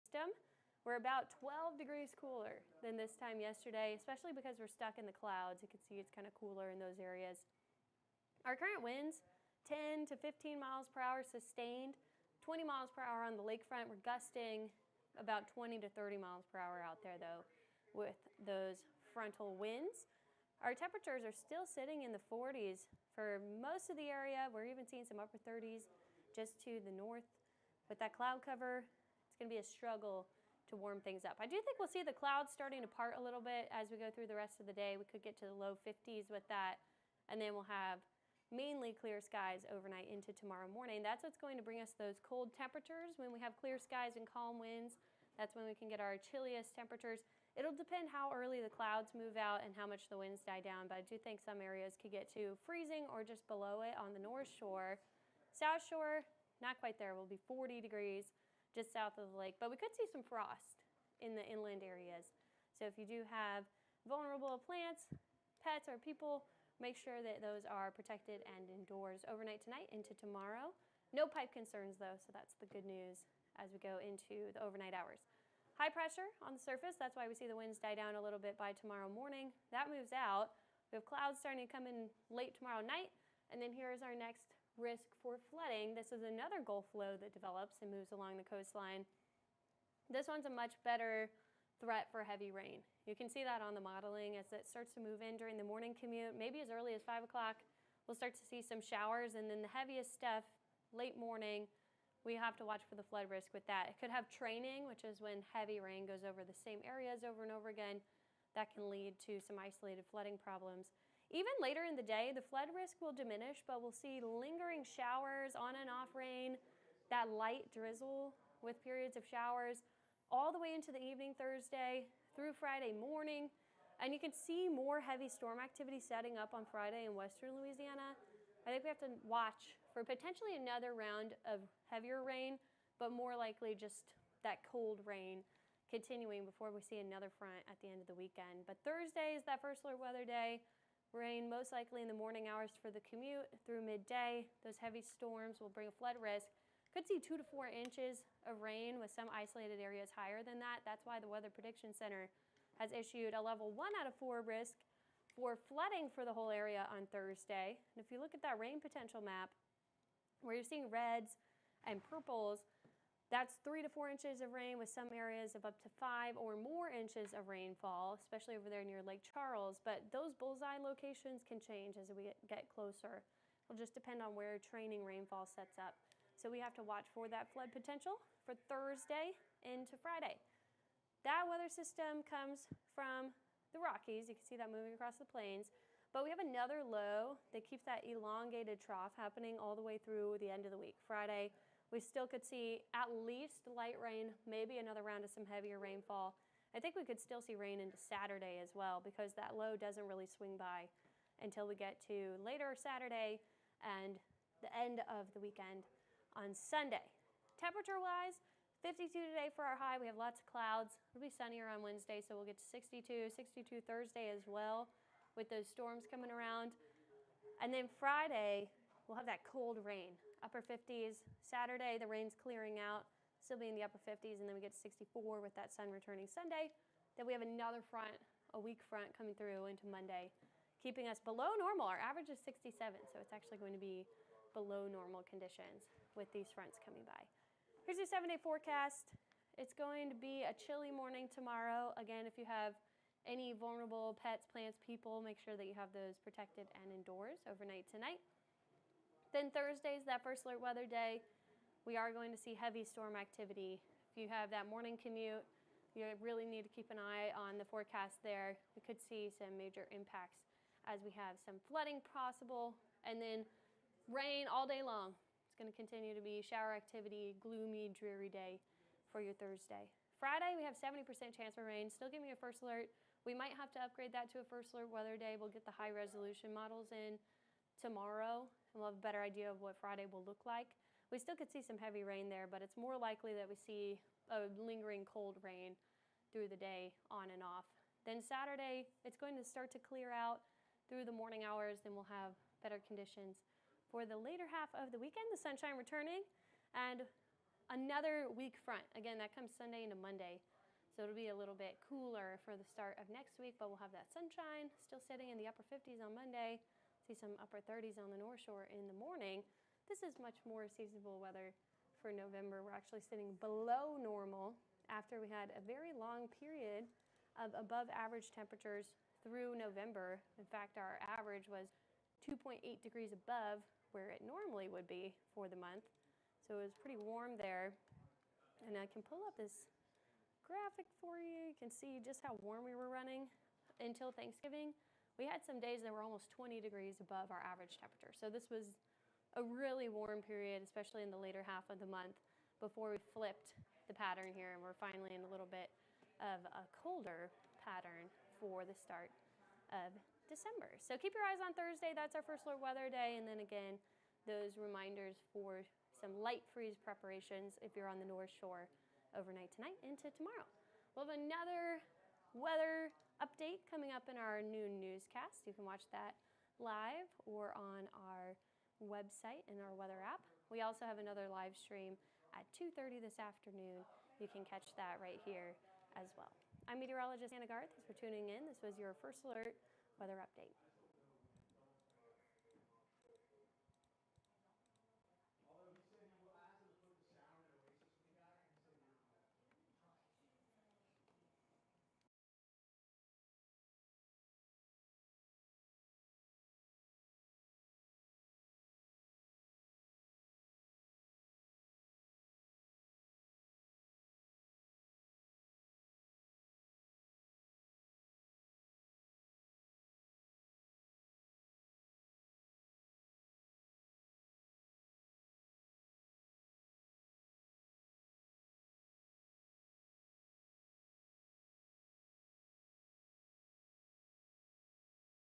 system. We're about 12 degrees cooler than this time yesterday, especially because we're stuck in the clouds. You can see it's kind of cooler in those areas. Our current winds, 10 to 15 miles per hour sustained, 20 miles per hour on the lakefront. We're gusting about 20 to 30 miles per hour out there, though, with those frontal winds. Our temperatures are still sitting in the 40s for most of the area. We're even seeing some upper 30s just to the north. With that cloud cover, it's going to be a struggle to warm things up. I do think we'll see the clouds starting to part a little bit as we go through the rest of the day. We could get to the low 50s with that, and then we'll have mainly clear skies overnight into tomorrow morning. That's what's going to bring us those cold temperatures. When we have clear skies and calm winds, that's when we can get our chilliest temperatures. It'll depend how early the clouds move out and how much the winds die down, but I do think some areas could get to freezing or just below it on the North Shore. South Shore, not quite there. We'll be 40 degrees just south of the lake, but we could see some frost in the inland areas. So if you do have vulnerable plants, pets, or people, make sure that those are protected and indoors overnight tonight into tomorrow. No pipe concerns though, so that's the good news as we go into the overnight hours. High pressure on the surface, that's why we see the winds die down a little bit by tomorrow morning. That moves out. We have clouds starting to come in late tomorrow night, and then here's our next risk for flooding. This is another Gulf low that develops and moves along the coastline. This one's a much better threat for heavy rain. You can see that on the modeling as it starts to move in during the morning commute. Maybe as early as 5 o'clock, we'll start to see some showers, and then the heaviest stuff late morning. We have to watch for the flood risk with that. It could have training, which is when heavy rain goes over the same areas over and over again. That can lead to some isolated flooding problems. Even later in the day, the flood risk will diminish, but we'll see lingering showers, on and off rain, that light drizzle with periods of showers all the way into the evening Thursday through Friday morning. And you can see more heavy storm activity setting up on Friday in western Louisiana. I think we have to watch for potentially another round of heavier rain, but more likely just that cold rain continuing before we see another front at the end of the weekend. But Thursday is that first alert weather day. Rain most likely in the morning hours for the commute through midday. Those heavy storms will bring a flood risk. Could see 2 to 4 inches of rain with some isolated areas higher than that. That's why the Weather Prediction Center has issued a level 1 out of 4 risk for flooding for the whole area on Thursday. And if you look at that rain potential map, where you're seeing reds and purples, that's 3 to 4 inches of rain with some areas of up to 5 or more inches of rainfall, especially over there near Lake Charles. But those bullseye locations can change as we get closer. It'll just depend on where training rainfall sets up. So we have to watch for that flood potential for Thursday into Friday. That weather system comes from the Rockies. You can see that moving across the plains. But we have another low that keeps that elongated trough happening all the way through the end of the week. Friday, we still could see at least light rain, maybe another round of some heavier rainfall. I think we could still see rain into Saturday as well, because that low doesn't really swing by until we get to later Saturday and the end of the weekend on Sunday. Temperature-wise, 52 today for our high. We have lots of clouds. It'll be sunnier on Wednesday, so we'll get to 62 Thursday as well with those storms coming around. And then Friday, we'll have that cold rain. Upper 50s. Saturday, the rain's clearing out, still be in the upper 50s, and then we get to 64 with that sun returning Sunday. Then we have another front, a weak front coming through into Monday, keeping us below normal. Our average is 67, so it's actually going to be below normal conditions with these fronts coming by. Here's your 7-day forecast. It's going to be a chilly morning tomorrow. Again, if you have any vulnerable pets, plants, people, make sure that you have those protected and indoors overnight tonight. Then Thursday's that first alert weather day. We are going to see heavy storm activity. If you have that morning commute, you really need to keep an eye on the forecast there. We could see some major impacts as we have some flooding possible, and then rain all day long. It's going to continue to be shower activity, gloomy, dreary day for your Thursday. Friday, we have 70% chance for rain. Still giving you a first alert. We might have to upgrade that to a first alert weather day. We'll get the high resolution models in tomorrow, and we'll have a better idea of what Friday will look like. We still could see some heavy rain there, but it's more likely that we see a lingering cold rain through the day on and off. Then Saturday, it's going to start to clear out through the morning hours. Then we'll have better conditions for the later half of the weekend, the sunshine returning, and another weak front. Again, that comes Sunday into Monday. So it'll be a little bit cooler for the start of next week, but we'll have that sunshine still sitting in the upper 50s on Monday. See some upper 30s on the North Shore in the morning. This is much more seasonable weather for November. We're actually sitting below normal after we had a very long period of above average temperatures through November. In fact, our average was 2.8 degrees above where it normally would be for the month. So it was pretty warm there. And I can pull up this graphic for you. You can see just how warm we were running until Thanksgiving. We had some days that were almost 20 degrees above our average temperature. So this was a really warm period, especially in the later half of the month before we flipped the pattern here, and we're finally in a little bit of a colder pattern for the start of December. So keep your eyes on Thursday. That's our first alert weather day. And then again, those reminders for some light freeze preparations if you're on the North Shore overnight tonight into tomorrow. We'll have another weather update coming up in our noon newscast. You can watch that live or on our website and our weather app. We also have another live stream at 2:30 this afternoon. You can catch that right here as well. I'm meteorologist Anna Garth. Thanks for tuning in. This was your first alert weather update.